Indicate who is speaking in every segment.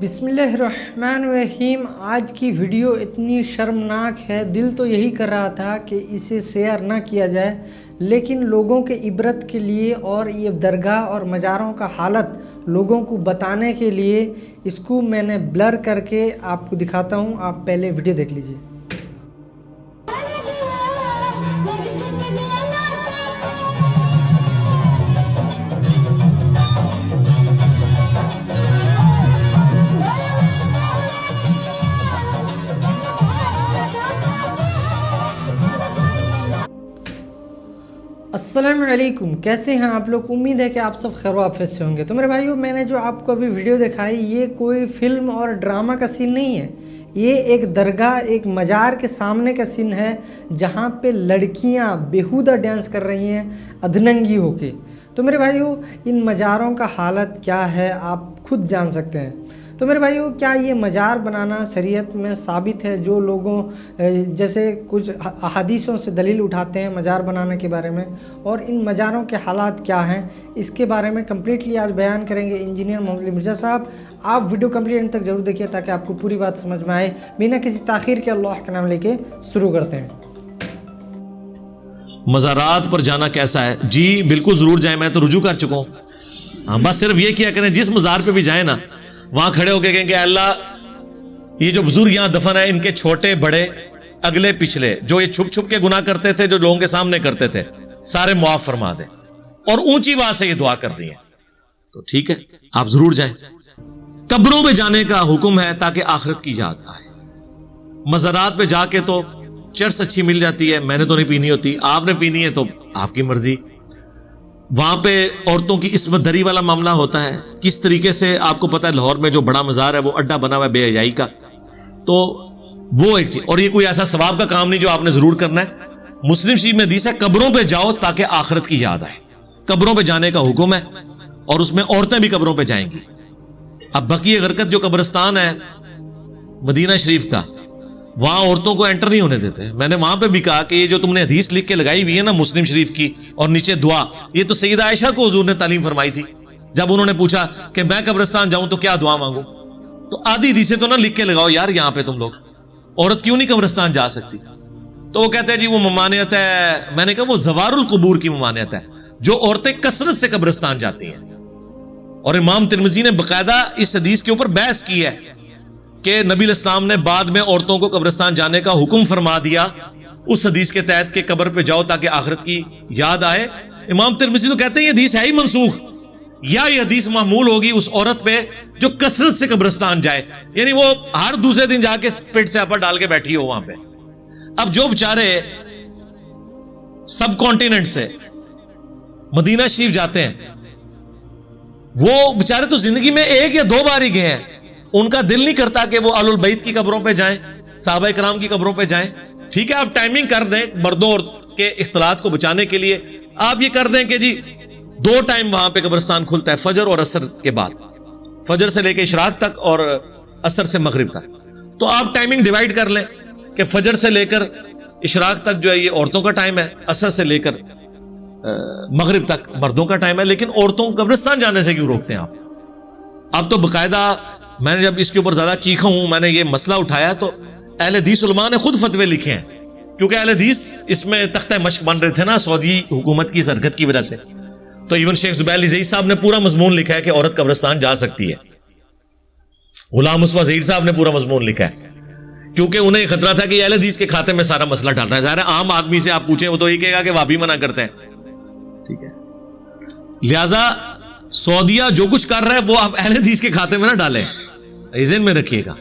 Speaker 1: بسم اللہ الرحمن الرحیم۔ آج کی ویڈیو اتنی شرمناک ہے، دل تو یہی کر رہا تھا کہ اسے شیئر نہ کیا جائے، لیکن لوگوں کے عبرت کے لیے اور یہ درگاہ اور مزاروں کا حالت لوگوں کو بتانے کے لیے اس کو میں نے بلر کر کے آپ کو دکھاتا ہوں۔ آپ پہلے ویڈیو دیکھ لیجئے۔ السلام علیکم، کیسے ہیں آپ لوگ؟ امید ہے کہ آپ سب خیر و عافیت سے ہوں گے۔ تو میرے بھائیو، میں نے جو آپ کو ابھی ویڈیو دکھائی یہ کوئی فلم اور ڈرامہ کا سین نہیں ہے، یہ ایک درگاہ، ایک مزار کے سامنے کا سین ہے جہاں پہ لڑکیاں بیہودہ ڈانس کر رہی ہیں ادھننگی ہو کے۔ تو میرے بھائیو، ان مزاروں کا حالت کیا ہے آپ خود جان سکتے ہیں۔ تو میرے بھائیو، کیا یہ مزار بنانا شریعت میں ثابت ہے؟ جو لوگوں جیسے کچھ احادیثوں سے دلیل اٹھاتے ہیں مزار بنانے کے بارے میں، اور ان مزاروں کے حالات کیا ہیں اس کے بارے میں کمپلیٹلی آج بیان کریں گے انجینئر محمد علی مرزا صاحب۔ آپ ویڈیو کمپلیٹ اینڈ تک ضرور دیکھیے تاکہ آپ کو پوری بات سمجھ میں آئے۔ بنا کسی تاخیر کے اللہ کا نام لے کے شروع کرتے ہیں۔
Speaker 2: مزارات پر جانا کیسا ہے؟ جی بالکل ضرور جائیں، میں تو رجوع کر چکا ہوں۔ بس صرف یہ کیا کریں، جس مزار پہ بھی جائیں نا، وہاں کھڑے ہو کے کہیں کہ اللہ، یہ جو بزرگ یہاں دفن ہے، ان کے چھوٹے بڑے اگلے پچھلے جو یہ چھپ چھپ کے گناہ کرتے تھے، جو لوگوں کے سامنے کرتے تھے، سارے معاف فرما دیں۔ اور اونچی آواز سے یہ دعا کر رہی ہیں، تو ٹھیک ہے آپ ضرور جائیں۔ قبروں پہ جانے کا حکم ہے تاکہ آخرت کی یاد آئے۔ مزارات پہ جا کے تو چرس اچھی مل جاتی ہے، میں نے تو نہیں پینی ہوتی، آپ نے پینی ہے تو آپ کی مرضی۔ وہاں پہ عورتوں کی عصمت دری والا معاملہ ہوتا ہے۔ کس طریقے سے آپ کو پتا ہے، لاہور میں جو بڑا مزار ہے وہ اڈا بنا ہوا ہے بے حیائی کا، تو وہ ایک چیز۔ اور یہ کوئی ایسا ثواب کا کام نہیں جو آپ نے ضرور کرنا ہے۔ مسلم شریف میں حدیث ہے، قبروں پہ جاؤ تاکہ آخرت کی یاد آئے۔ قبروں پہ جانے کا حکم ہے، اور اس میں عورتیں بھی قبروں پہ جائیں گی۔ اب بقیہ غرقت جو قبرستان ہے مدینہ شریف کا، وہاں عورتوں کو انٹر نہیں ہونے دیتے۔ میں نے وہاں پہ بھی کہا کہ یہ جو تم نے حدیث لکھ کے لگائی ہوئی ہے نا مسلم شریف کی، اور نیچے دعا، یہ تو سیدہ عائشہ کو حضور نے تعلیم فرمائی تھی۔ جب انہوں نے پوچھا کہ میں قبرستان جاؤں تو کیا دعا مانگوں، تو آدھی حدیثیں تو نہ لکھ کے لگاؤ یار یہاں پہ تم لوگ، عورت کیوں نہیں قبرستان جا سکتی؟ تو وہ کہتے ہیں جی وہ ممانعت ہے۔ میں نے کہا وہ زوار القبور کی ممانعت ہے، جو عورتیں کثرت سے قبرستان جاتی ہیں۔ اور امام ترمذی نے باقاعدہ اس حدیث کے اوپر بحث کی ہے کہ نبی علیہ السلام نے بعد میں عورتوں کو قبرستان جانے کا حکم فرما دیا اس حدیث کے تحت کہ قبر پہ جاؤ تاکہ آخرت کی یاد آئے۔ امام ترمذی تو کہتے ہیں یہ حدیث ہے ہی منسوخ، یا یہ حدیث محمول ہوگی اس عورت پہ جو کثرت سے قبرستان جائے، یعنی وہ ہر دوسرے دن جا کے پیٹ سے اپر ڈال کے بیٹھی ہو وہاں پہ۔ اب جو بیچارے سب کانٹیننٹ سے مدینہ شریف جاتے ہیں، وہ بیچارے تو زندگی میں ایک یا دو بار ہی گئے ہیں، ان کا دل نہیں کرتا کہ وہ اہل البیت کی قبروں پہ جائیں، صحابہ کرام کی قبروں پہ جائیں۔ ٹھیک ہے آپ ٹائمنگ کر دیں مردوں کے اختلاط کو بچانے کے لیے، آپ یہ کر دیں کہ جی 2 ٹائم وہاں پہ قبرستان کھلتا ہے، فجر اور عصر کے بعد، فجر سے لے کے اشراق تک اور عصر سے مغرب تک۔ تو آپ ٹائمنگ ڈیوائیڈ کر لیں کہ فجر سے لے کر اشراق تک جو ہے یہ عورتوں کا ٹائم ہے، عصر سے لے کر مغرب تک مردوں کا ٹائم ہے، لیکن عورتوں کو قبرستان جانے سے کیوں روکتے ہیں آپ؟ اب تو باقاعدہ میں نے جب اس کے اوپر زیادہ چیخا ہوں، میں نے یہ مسئلہ اٹھایا تو اہل حدیث علماء نے خود فتوے لکھے ہیں، کیونکہ اہل حدیث اس میں تختہ مشق بن رہے تھے نا سعودی حکومت کی حرکت کی وجہ سے۔ تو ایون شیخ زبیر علی زئی صاحب نے پورا مضمون لکھا ہے کہ عورت قبرستان جا سکتی ہے۔ غلام مصطفیٰ ظہیر صاحب نے پورا مضمون لکھا ہے، کیونکہ انہیں خطرہ تھا کہ اہل حدیث کے کھاتے میں سارا مسئلہ ڈال رہا ہے۔ ظاہر ہے عام آدمی سے آپ پوچھیں وہ تو یہ کہے گا کہ وہابی منع کرتے ہیں، ٹھیک ہے؟ لہذا سعودیہ جو کچھ کر رہا ہے وہ آپ اہل حدیث کے کھاتے میں نہ ڈالیں، ذہن میں رکھیے گا۔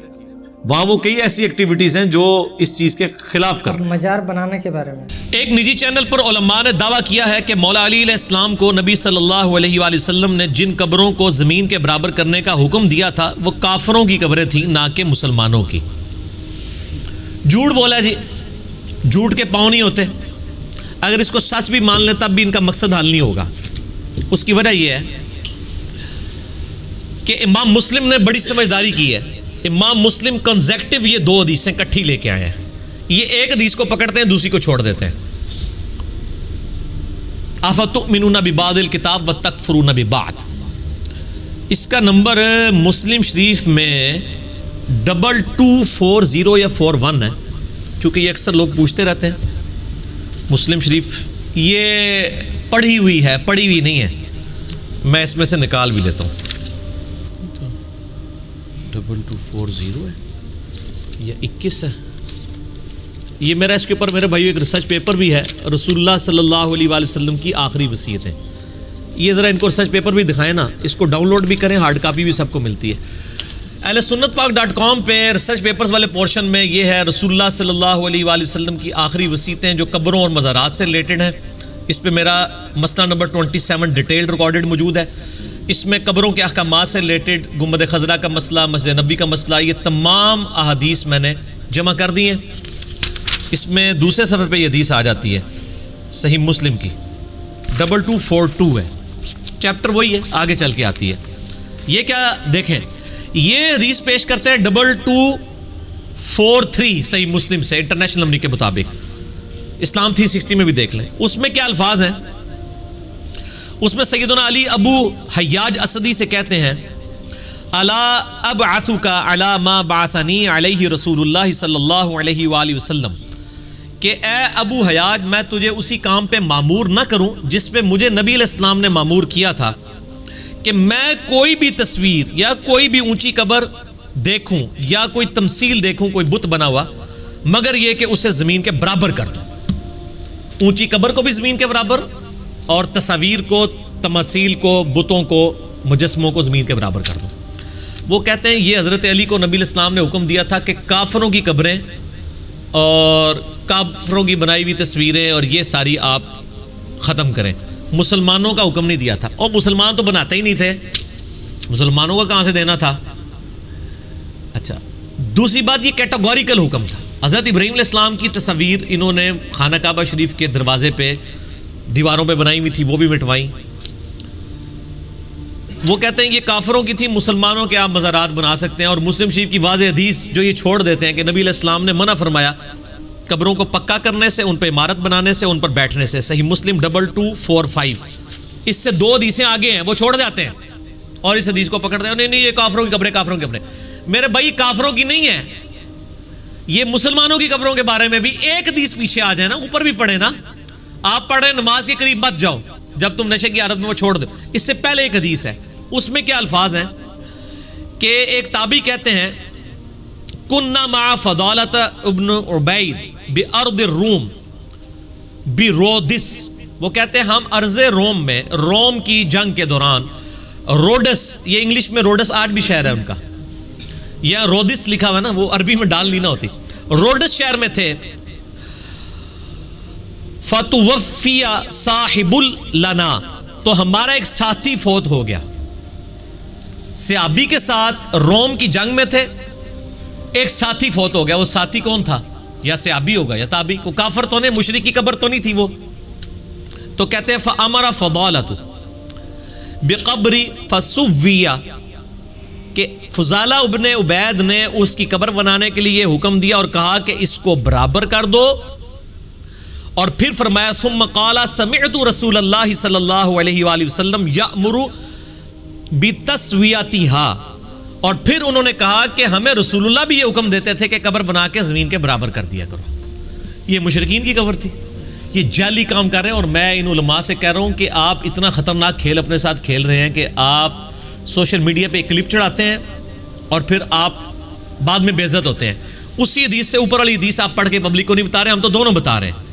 Speaker 2: وہاں وہ کئی ایسی ایکٹیویٹیز ہیں جو اس چیز کے خلاف کر رہے ہیں۔
Speaker 1: مزار بنانے کے بارے میں
Speaker 2: ایک نجی چینل پر علماء نے دعویٰ کیا ہے کہ مولا علی علیہ السلام کو نبی صلی اللہ علیہ وآلہ وسلم نے جن قبروں کو زمین کے برابر کرنے کا حکم دیا تھا وہ کافروں کی قبریں تھیں، نہ کہ مسلمانوں کی۔ جھوٹ بولا جی، جھوٹ کے پاؤں نہیں ہوتے۔ اگر اس کو سچ بھی مان لیں تب بھی ان کا مقصد حل نہیں ہوگا۔ اس کی وجہ یہ ہے کہ امام مسلم نے بڑی سمجھداری کی ہے۔ امام مسلم کنزیکٹو یہ 2 حدیثیں کٹھی لے کے آئے ہیں۔ یہ ایک حدیث کو پکڑتے ہیں، دوسری کو چھوڑ دیتے ہیں۔ افتؤمنون ببعض الکتاب وتکفرون ببعض۔ اس کا نمبر مسلم شریف میں 2240 یا 41 ہے، چونکہ یہ اکثر لوگ پوچھتے رہتے ہیں. مسلم شریف یہ پڑھی ہوئی ہے، پڑھی ہوئی نہیں ہے، میں اس میں سے نکال بھی لیتا ہوں. 2240 ہے یا 21 ہے. یہ میرا اس کے اوپر میرے بھائیو ایک ریسرچ پیپر بھی ہے، رسول اللہ صلی اللہ علیہ وآلہ وسلم کی آخری وصیتیں. یہ ذرا ان کو ریسرچ پیپر بھی دکھائیں نا، اس کو ڈاؤن لوڈ بھی کریں، ہارڈ کاپی بھی سب کو ملتی ہے. اہل سنت پاک.com پہ ریسرچ پیپرز والے پورشن میں یہ ہے رسول اللہ صلی اللہ علیہ وآلہ وسلم کی آخری وصیتیں جو قبروں اور مزارات سے ریلیٹڈ ہیں. اس پہ میرا مسئلہ نمبر 27 ڈیٹیلڈ ریکارڈڈ موجود ہے. اس میں قبروں کے احکامات سے ریلیٹڈ، گنبد خضرا کا مسئلہ، مسجد نبی کا مسئلہ، یہ تمام احادیث میں نے جمع کر دی ہیں. اس میں دوسرے صفحے پہ یہ حدیث آ جاتی ہے صحیح مسلم کی 2242 ہے، چیپٹر وہی ہے، آگے چل کے آتی ہے. یہ کیا دیکھیں، یہ حدیث پیش کرتے ہیں 2243 صحیح مسلم سے انٹرنیشنل نمبر کے مطابق. اسلام 360 میں بھی دیکھ لیں. اس میں کیا الفاظ ہیں؟ اس میں سیدنا علی ابو حیاج اسدی سے کہتے ہیں الا ابعثک علی ما بعثنی علیہ رسول اللہ صلی اللہ علیہ وآلہ وسلم، کہ اے ابو حیاج میں تجھے اسی کام پہ معمور نہ کروں جس پہ مجھے نبی علیہ السلام نے معمور کیا تھا، کہ میں کوئی بھی تصویر یا کوئی بھی اونچی قبر دیکھوں یا کوئی تمثیل دیکھوں، کوئی بت بنا ہوا، مگر یہ کہ اسے زمین کے برابر کر دوں. اونچی قبر کو بھی زمین کے برابر، اور تصاویر کو، تماثیل کو، بتوں کو، مجسموں کو زمین کے برابر کر دوں. وہ کہتے ہیں یہ حضرت علی کو نبی علیہ السلام نے حکم دیا تھا کہ کافروں کی قبریں اور کافروں کی بنائی ہوئی تصویریں اور یہ ساری آپ ختم کریں. مسلمانوں کا حکم نہیں دیا تھا، اور مسلمان تو بناتے ہی نہیں تھے، مسلمانوں کا کہاں سے دینا تھا. اچھا، دوسری بات یہ کیٹاگوریکل حکم تھا. حضرت ابراہیم علیہ السلام کی تصاویر انہوں نے خانہ کعبہ شریف کے دروازے پہ دیواروں پہ بنائی ہوئی تھی، وہ بھی مٹوائیں. وہ کہتے ہیں یہ کافروں کی تھی، مسلمانوں کے آپ مزارات بنا سکتے ہیں. اور مسلم شریف کی واضح حدیث جو یہ چھوڑ دیتے ہیں کہ نبی علیہ السلام نے منع فرمایا قبروں کو پکا کرنے سے، ان پہ عمارت بنانے سے، ان پر بیٹھنے سے. صحیح مسلم 2245. اس سے دو حدیثیں آگے ہیں، وہ چھوڑ جاتے ہیں اور اس حدیث کو پکڑتے ہیں، نہیں یہ کافروں کی قبریں، کافروں کی قبریں. میرے بھائی کافروں کی نہیں ہے، یہ مسلمانوں کی قبروں کے بارے میں بھی ایک حدیث پیچھے آ جائے نا، اوپر بھی پڑھے نا. آپ پڑھ رہے نماز کے قریب مت جاؤ جب تم نشے کی حالت میں وہ چھوڑ دو. اس سے پہلے ایک حدیث ہے، اس میں کیا الفاظ ہیں کہ ایک تابعی کہتے ہیں کننا مع فضالۃ ابن عبید بارض الروم برودس. وہ کہتے ہیں ہم ارض روم میں، روم کی جنگ کے دوران، روڈس، یہ انگلش میں روڈس آج بھی شہر ہے ان کا، یا رودس لکھا ہوا نا، وہ عربی میں ڈال نہیں نہ ہوتی. روڈس شہر میں تھے. فتوفی صاحب لنا، تو ہمارا ایک ساتھی فوت ہو گیا. صحابی کے ساتھ روم کی جنگ میں تھے، ایک ساتھی فوت ہو گیا. وہ ساتھی کون تھا؟ یا صحابی ہوگا یا تابعی. کو کافر تو نہیں، مشرک کی قبر تو نہیں تھی وہ. تو کہتے ہیں فامر فضالۃ بقبر فسویہ، کہ فضالہ ابن عبید نے اس کی قبر بنانے کے لیے حکم دیا اور کہا کہ اس کو برابر کر دو. اور پھر فرمایا ثم قال سمعت رسول اللہ صلی اللہ علیہ وآلہ وسلم یأمر بتسویتها، اور پھر انہوں نے کہا کہ ہمیں رسول اللہ بھی یہ حکم دیتے تھے کہ قبر بنا کے زمین کے برابر کر دیا کرو. یہ مشرکین کی قبر تھی. یہ جعلی کام کر رہے ہیں. اور میں ان علماء سے کہہ رہا ہوں کہ آپ اتنا خطرناک کھیل اپنے ساتھ کھیل رہے ہیں کہ آپ سوشل میڈیا پہ ایک کلپ چڑھاتے ہیں اور پھر آپ بعد میں بے عزت ہوتے ہیں. اسی حدیث سے اوپر والی حدیث آپ پڑھ کے پبلک کو نہیں بتا رہے، ہم تو دونوں بتا رہے ہیں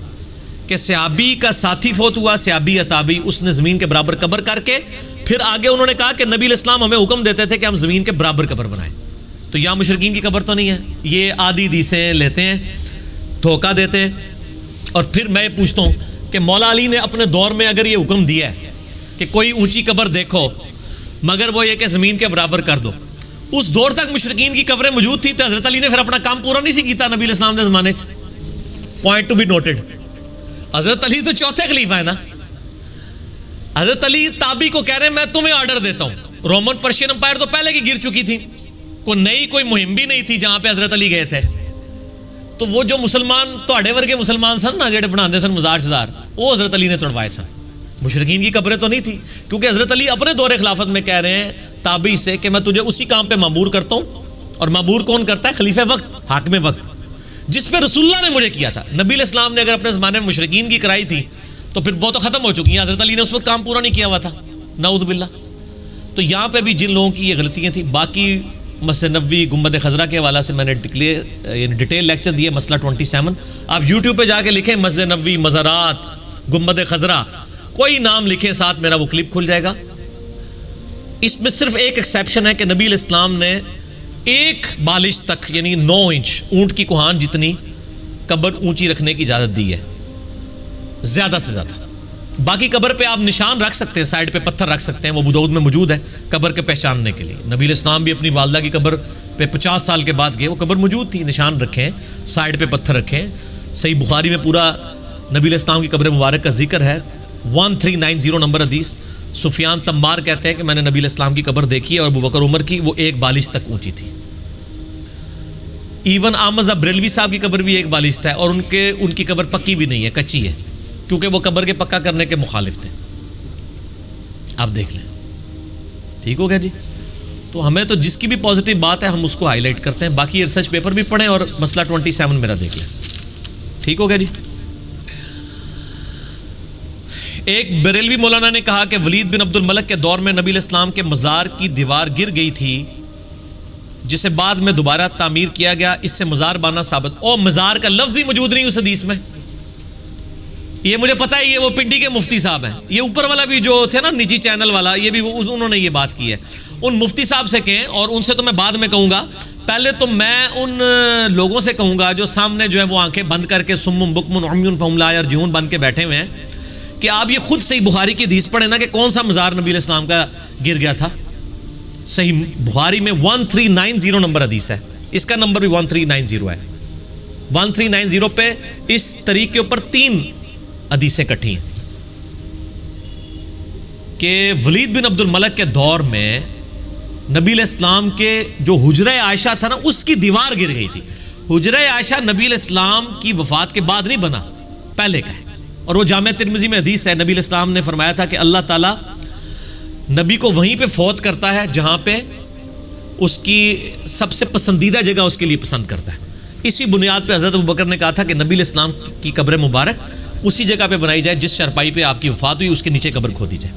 Speaker 2: کہ صحابی کا ساتھی فوت ہوا، صحابی یا تابعی، اس نے زمین کے برابر قبر کر کے پھر آگے انہوں نے کہا کہ نبی علیہ السلام ہمیں حکم دیتے تھے کہ ہم زمین کے برابر قبر بنائیں. تو یہاں مشرکین کی قبر تو نہیں ہے. یہ آدھی حدیثیں لیتے ہیں، دھوکہ دیتے ہیں. اور پھر میں یہ پوچھتا ہوں کہ مولا علی نے اپنے دور میں اگر یہ حکم دیا ہے کہ کوئی اونچی قبر دیکھو مگر وہ یہ کہ زمین کے برابر کر دو، اس دور تک مشرکین کی قبریں موجود تھی، تو حضرت علی نے پھر اپنا کام پورا نہیں سی کیتا نبی علیہ السلام کے زمانے سے. Point to be noted. Hazrat Ali تو چوتھے خلیفہ ہے نا. حضرت علی تابعی کو کہہ رہے ہیں میں تمہیں آرڈر دیتا ہوں. رومن پرشین امپائر تو پہلے کی گر چکی تھی، کوئی مہم بھی نہیں تھی جہاں پہ حضرت علی گئے تھے. تو وہ جو مسلمان تواڈے ورگے مسلمان سن نا جڑے بناندے سن مزار شزار، وہ حضرت علی نے توڑوائے سن. مشرکین کی قبریں تو نہیں تھی، کیونکہ حضرت علی اپنے دور خلافت میں کہہ رہے ہیں تابعی سے کہ میں تجھے اسی کام پہ مامور کرتا ہوں. اور مامور کون کرتا ہے؟ خلیفہ وقت، حاکم وقت، جس پہ رسول اللہ نے مجھے کیا تھا. نبی علیہ السلام نے اگر اپنے زمانے میں مشرکین کی کرائی تھی تو پھر وہ تو ختم ہو چکی ہیں. حضرت علی نے اس وقت کام پورا نہیں کیا ہوا تھا، نعوذ باللہ. تو یہاں پہ بھی جن لوگوں کی یہ غلطیاں تھیں. باقی مسجد نبوی، گنبد خضرا کے حوالے سے میں نے ڈیٹیل لیکچر دیا، مسئلہ 27. آپ یوٹیوب پہ جا کے لکھیں مسجد نبوی، مزارات، گنبد خضرا، کوئی نام لکھیں ساتھ میرا وہ کلپ کھل جائے گا. اس میں صرف ایک ایکسیپشن ہے کہ نبی علیہ السلام نے ایک بالش تک یعنی 9 انچ اونٹ کی کوہان جتنی قبر اونچی رکھنے کی اجازت دی ہے، زیادہ سے زیادہ. باقی قبر پہ آپ نشان رکھ سکتے ہیں، سائڈ پہ پتھر رکھ سکتے ہیں، وہ ابو داؤد میں موجود ہے قبر کے پہچاننے کے لیے. نبی علیہ السلام بھی اپنی والدہ کی قبر پہ 50 سال کے بعد گئے، وہ قبر موجود تھی، نشان رکھیں، سائڈ پہ پتھر رکھیں. صحیح بخاری میں پورا نبی علیہ السلام کی قبر مبارک کا ذکر ہے. 1390 نمبر حدیث. سفیان تمار کہتے ہیں کہ میں نے نبی علیہ السلام کی قبر دیکھی ہے اور ابو بکر عمر کی، وہ ایک بالش تک اونچی تھی. ایون احمد بریلوی صاحب کی قبر بھی ایک بالش ہے، اور ان کی قبر پکی بھی نہیں ہے، کچی ہے، کیونکہ وہ قبر کے پکا کرنے کے مخالف تھے. آپ دیکھ لیں. ٹھیک ہو گیا جی. تو ہمیں تو جس کی بھی پازیٹیو بات ہے ہم اس کو ہائی لائٹ کرتے ہیں. باقی ریسرچ پیپر بھی پڑھیں اور مسئلہ 27 میرا دیکھ لیں. ٹھیک ہو گیا جی. ایک بریلوی مولانا نے کہا کہ ولید بن عبد الملک کے دور میں نبی علیہ السلام کے مزار کی دیوار گر گئی تھی، جسے بعد میں دوبارہ تعمیر کیا گیا. اس سے مزار بانا ثابت. او مزار کا لفظ ہی موجود نہیں اس حدیث میں. یہ مجھے پتا ہے، یہ وہ پنڈی کے مفتی صاحب ہیں. یہ اوپر والا بھی جو تھے نا نجی چینل والا، یہ بھی انہوں نے یہ بات کی ہے. ان مفتی صاحب سے کہیں، اور ان سے تو میں بعد میں کہوں گا. پہلے تو میں ان لوگوں سے کہوں گا جو سامنے جو ہے وہ آنکھیں بند کر کے سم بکم عمی فہم لا یرجعون بن کے بیٹھے ہوئے ہیں، کہ آپ یہ خود صحیح بخاری کی حدیث پڑھیں نا کہ کون سا مزار نبی علیہ السلام کا گر گیا تھا. صحیح بخاری میں 1390 نمبر حدیث ہے. اس کا نمبر بھی 1390 ہے. 1390 پہ اس طریقے کے اوپر 3 حدیثیں کٹھی ہیں کہ ولید بن عبد الملک کے دور میں نبی علیہ السلام کے جو حجرہ عائشہ تھا نا اس کی دیوار گر گئی تھی. حجرہ عائشہ نبی علیہ السلام کی وفات کے بعد نہیں بنا، پہلے کا ہے. اور وہ جامع ترمذی میں حدیث ہے، نبی علیہ السلام نے فرمایا تھا کہ اللہ تعالیٰ نبی کو وہیں پہ فوت کرتا ہے جہاں پہ اس کی سب سے پسندیدہ جگہ اس کے لیے پسند کرتا ہے. اسی بنیاد پہ حضرت ابوبکر نے کہا تھا کہ نبی علیہ السلام کی قبر مبارک اسی جگہ پہ بنائی جائے جس چارپائی پہ آپ کی وفات ہوئی، اس کے نیچے قبر کھودی جائے.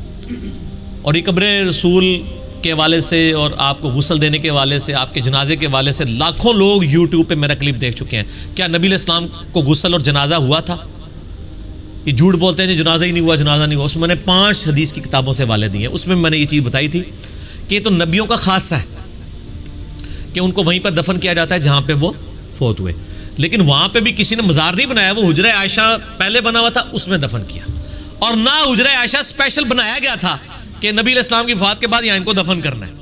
Speaker 2: اور یہ قبر رسول کے حوالے سے اور آپ کو غسل دینے کے حوالے سے، آپ کے جنازے کے حوالے سے لاکھوں لوگ یوٹیوب پہ میرا کلپ دیکھ چکے ہیں. کیا نبی علیہ السلام کو غسل اور جنازہ ہوا تھا؟ یہ جھوٹ بولتے ہیں جنازہ ہی نہیں ہوا، جنازہ نہیں ہوا. اس میں نے 5 حدیث کی کتابوں سے حوالے دیے ہیں. اس میں نے یہ چیز بتائی تھی کہ یہ تو نبیوں کا خاصہ ہے کہ ان کو وہیں پر دفن کیا جاتا ہے جہاں پہ وہ فوت ہوئے. لیکن وہاں پہ بھی کسی نے مزار نہیں بنایا، وہ حجرہ عائشہ پہلے بنا ہوا تھا اس میں دفن کیا. اور نہ حجرہ عائشہ اسپیشل بنایا گیا تھا کہ نبی علیہ السلام کی وفات کے بعد یہاں ان کو دفن کرنا ہے،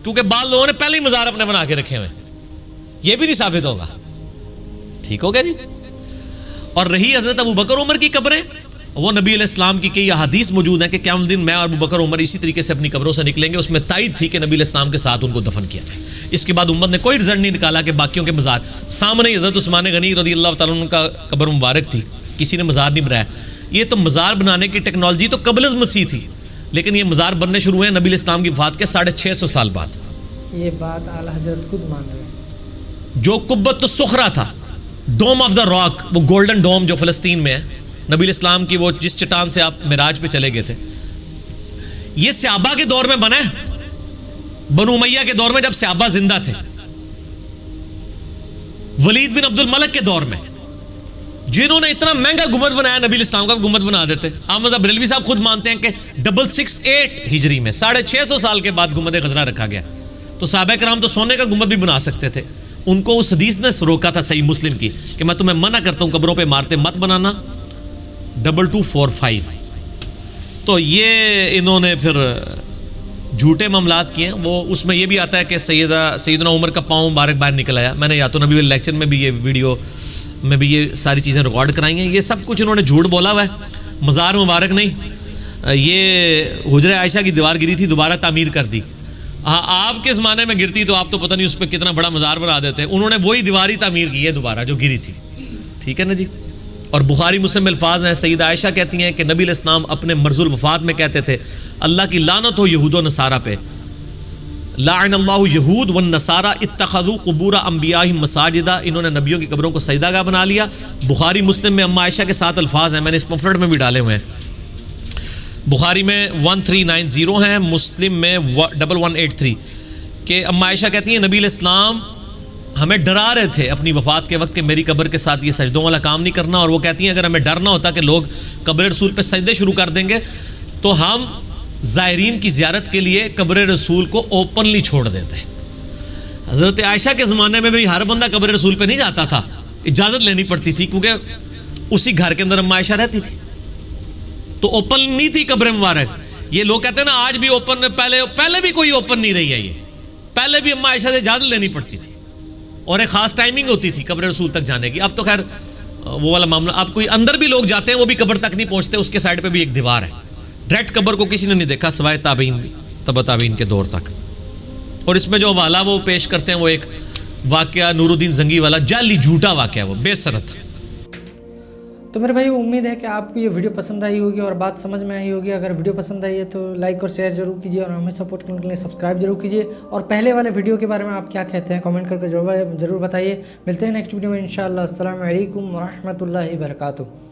Speaker 2: کیونکہ بعض لوگوں نے پہلے ہی مزار اپنے بنا کے رکھے ہوئے. یہ بھی نہیں ثابت ہوگا. ٹھیک ہو گیا جی. اور رہی حضرت ابو بکر عمر کی قبریں، وہ نبی علیہ السلام کی کئی احادیث موجود ہیں کہ قیامت دن میں اور ابو بکر عمر اسی طریقے سے اپنی قبروں سے نکلیں گے. اس میں تائید تھی کہ نبی علیہ السلام کے ساتھ ان کو دفن کیا جائے. اس کے بعد امت نے کوئی رزلٹ نہیں نکالا کہ باقیوں کے مزار سامنے حضرت عثمان غنی رضی اللہ تعالیٰ عنہ کا قبر مبارک تھی، کسی نے مزار نہیں بنایا. یہ تو مزار بنانے کی ٹیکنالوجی تو قبل از مسیح تھی، لیکن یہ مزار بننے شروع ہوئے نبی علیہ السلام کی وفات کے 650 سال بعد.
Speaker 1: یہ بات اعلیٰ حضرت خود مان رہے ہیں.
Speaker 2: جو قبۃ الصخرہ تھا، ڈوم آف دا راک، وہ گولڈن ڈوم جو فلسطین میں ہے، نبی علیہ السلام کی وہ جس چٹان سے آپ معراج پہ چلے گئے تھے، یہ صحابہ کے دور میں بنا ہے، بنو امیہ کے دور میں جب صحابہ زندہ تھے، ولید بن عبد الملک کے دور میں، جنہوں نے اتنا مہنگا گنبد بنایا نبی علیہ السلام کا گنبد بنا دیتے. احمد بریلوی صاحب خود مانتے ہیں کہ 668 ہجری میں 650 سال کے بعد گنبد خضرا رکھا گیا. تو صحابہ کرام تو سونے کا گنبد بھی بنا سکتے تھے. ان کو اس حدیث نے روکا تھا صحیح مسلم کی کہ میں تمہیں منع کرتا ہوں قبروں پہ مارتے مت بنانا. 2245. تو یہ انہوں نے پھر جھوٹے معاملات کیے ہیں. وہ اس میں یہ بھی آتا ہے کہ سیدنا عمر کا پاؤں مبارک باہر نکل آیا. میں نے یا تو نبی والے لیکچر میں بھی یہ ویڈیو میں بھی یہ ساری چیزیں ریکارڈ کرائی ہیں. یہ سب کچھ انہوں نے جھوٹ بولا ہوا ہے. مزار مبارک نہیں، یہ حجرہ عائشہ کی دیوار گری تھی، دوبارہ تعمیر کر دی. ہاں آپ کے زمانے میں گرتی تو آپ تو پتہ نہیں اس پہ کتنا بڑا مزار بنا دیتے. انہوں نے وہی دیوار ہی تعمیر کی ہے دوبارہ جو گری تھی. ٹھیک ہے نا جی. اور بخاری مسلم الفاظ ہیں، سیدہ عائشہ کہتی ہیں کہ نبی علیہ السلام اپنے مرض الوفات میں کہتے تھے اللہ کی لعنت ہو یہود و نصارہ پہ لعن اللہ یہود والنصارى اتخذوا قبور انبیائہم مساجدا، انہوں نے نبیوں کی قبروں کو سجدہ گاہ بنا لیا. بخاری مسلم میں اما عائشہ کے 7 الفاظ ہیں، میں نے اس پمفلٹ میں بھی ڈالے ہوئے ہیں. بخاری میں 1390 ہیں، مسلم میں 1183 کہ اما عائشہ کہتی ہیں نبی علیہ السلام ہمیں ڈرا رہے تھے اپنی وفات کے وقت کہ میری قبر کے ساتھ یہ سجدوں والا کام نہیں کرنا، اور وہ کہتی ہیں اگر ہمیں ڈر نہ ہوتا کہ لوگ قبر رسول پہ سجدے شروع کر دیں گے تو ہم زائرین کی زیارت کے لیے قبر رسول کو اوپنلی چھوڑ دیتے. حضرت عائشہ کے زمانے میں بھی ہر بندہ قبر رسول پہ نہیں جاتا تھا، اجازت لینی پڑتی تھی، کیونکہ اسی گھر کے اندر اما عائشہ رہتی تھی تو اوپن نہیں تھی قبر مبارک. یہ لوگ کہتے ہیں نا آج بھی اوپن، پہلے بھی کوئی اوپن نہیں رہی ہے، یہ پہلے بھی اما عائشہ سے اجازت لینی پڑتی تھی اور ایک خاص ٹائمنگ ہوتی تھی قبر رسول تک جانے کی. اب تو خیر وہ والا معاملہ، اب کوئی اندر بھی لوگ جاتے ہیں وہ بھی قبر تک نہیں پہنچتے، اس کے سائڈ پہ بھی ایک دیوار ہے. ڈائریکٹ قبر کو کسی نے نہیں دیکھا سوائے تابعین، تبع تابعین کے دور تک. اور اس میں جو حوالہ وہ پیش کرتے ہیں وہ ایک واقعہ نور الدین زنگی والا جعلی جھوٹا واقعہ، وہ بے سند.
Speaker 1: تو میرے بھائی امید ہے کہ آپ کو یہ ویڈیو پسند آئی ہوگی اور بات سمجھ میں آئی ہوگی. اگر ویڈیو پسند آئی ہے تو لائک اور شیئر ضرور کیجیے اور ہمیں سپورٹ کرنے کے لیے سبسکرائب ضرور کیجیے. اور پہلے والے ویڈیو کے بارے میں آپ کیا کہتے ہیں کامنٹ کر کے ضرور بتائیے. ملتے ہیں نیکسٹ ویڈیو میں انشاءاللہ. السلام علیکم ورحمۃ اللہ وبرکاتہ.